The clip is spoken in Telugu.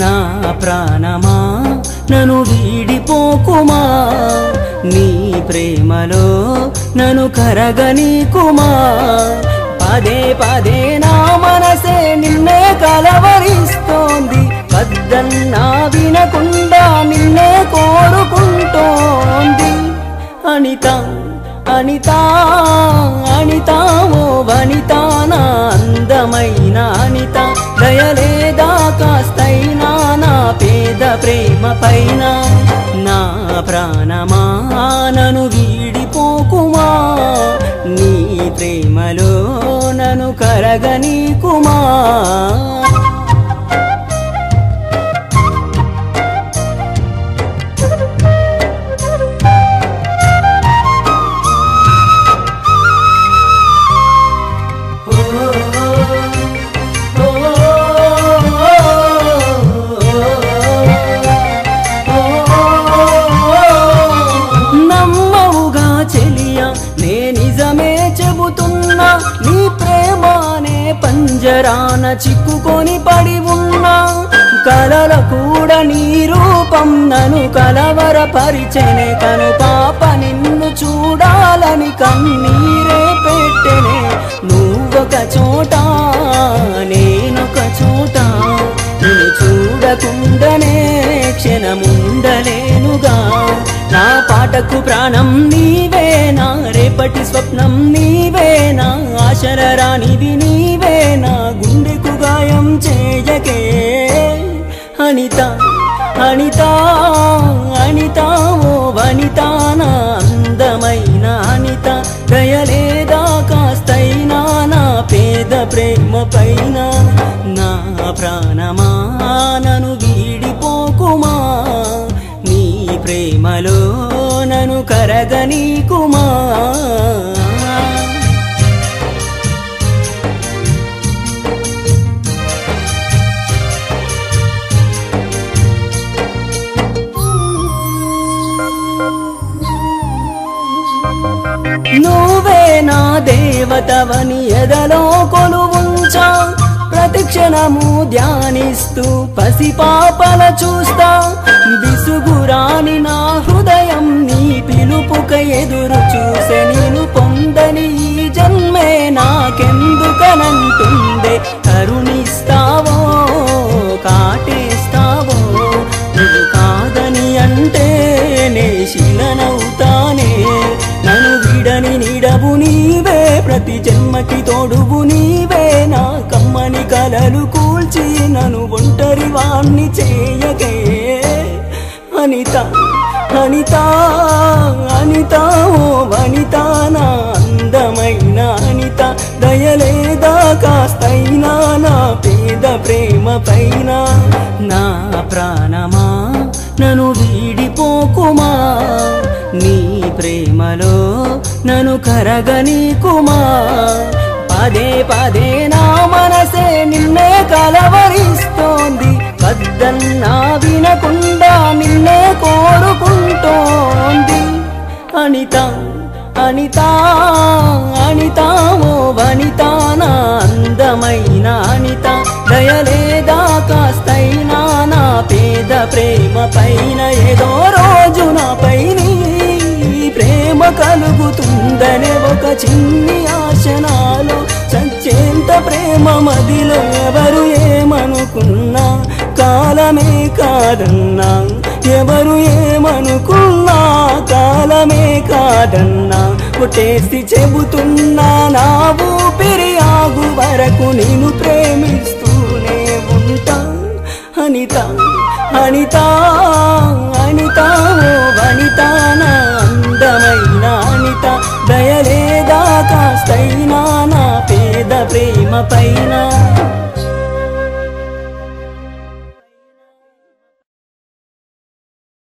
నా ప్రాణమా నన్ను వీడిపోకుమా, నీ ప్రేమలో నన్ను కరగనీకుమా. పదే పదే నా మనసే నిన్నే కలవరిస్తోంది, వద్దన్నా వినకుండా నిన్నే కోరుకుంటోంది. అనిత అనిత అనిత ఓ వనిత, నా అందమైన అనిత, దయలేదా కాస్తైనా నా పేద ప్రేమ పైన. నా ప్రాణమా నన్ను వీడిపోకుమా, నీ ప్రేమలో నన్ను కరగనీకుమా. నీ ప్రేమానే పంజరాన చిక్కుకొని పడి ఉన్నా, కలల కూడా నీ రూపం నన్ను కలవరపరిచెనే. కను పాప నిన్ను చూడాలని కన్నీరే పెట్టెనే. నువ్వొక చోట నేనొక చోట, నిన్ను చూడకుండానే క్షణముండలేనుగా. నా పాటకు ప్రాణం నీవేనా, రేపటి స్వప్నం నీవేనా, ఆశల రానివి నీవేనా, గుండెకు గాయం చేయకే. అనిత అనిత అనిత ఓ వనిత, నా అందమైన అనిత, దయలేదా కాస్తైనా నా పేద ప్రేమ పైన. నా ప్రాణమా నన్ను వీడిపోకుమా, నీ ప్రేమలో నన్ను కరగనీకుమా. నువ్వే నా దేవతవని ఎదలో కొలువుంచా, ప్రతిక్షణము ధ్యానిస్తూ పసిపాపల చూస్తా. విసుగురాని నా హృదయం నీ పిలుపుక ఎదురు చూసే, నేను పొందని ఈ జన్మే నాకెందుకనంటుందే. కరుణిస్తావో కాటేస్తావో, నువ్వు కాదని అంటే నే శిలనవుతానే. నన్ను విడని నీడవు నీవే, ప్రతి జన్మకి తోడువు నీవే. నా కమ్మని కలలు కూల్చి నన్ను ఒంటరి వాణ్ణి చేయకే. అనిత అనిత అనిత ఓ వనిత, నా అందమైన అనిత, దయలేదా కాస్తైనా నా పేద ప్రేమ పైన. నా ప్రాణమా నన్ను వీడిపోకుమా, నీ ప్రేమలో నన్ను కరగనీకుమా. పదే పదే నా మనసే నిన్నే కలవరిస్తోంది, వద్దన్నా వినకుండా నిన్నే కోరుకుంటోంది. అనిత అనిత అనిత ఓ వనిత, నా అందమైన అనిత, దయలేదా కాస్తైనా నా పేద ప్రేమ పైన. ఏదో రోజు నాపై నీ ప్రేమ కలుగుతుందనే ఒక చిన్ని ఆశ నాలో, చచ్చేంత ప్రేమ మదిలో ఎవరు ఏమనుకున్నా కాలమే కాదన్నా. ఎవరు ఏమనుకున్నా కాలమే కాదన్నా. కొట్టేసి చెబుతున్నా నా ఊపిరి ఆగు వరకు నిన్ను ప్రేమిస్తూనే ఉంటా. అనిత అనిత అనిత ఓ వనిత, నా అందమైన అనిత, దయలేదా కాస్తైనా నా పేద ప్రేమ పైన.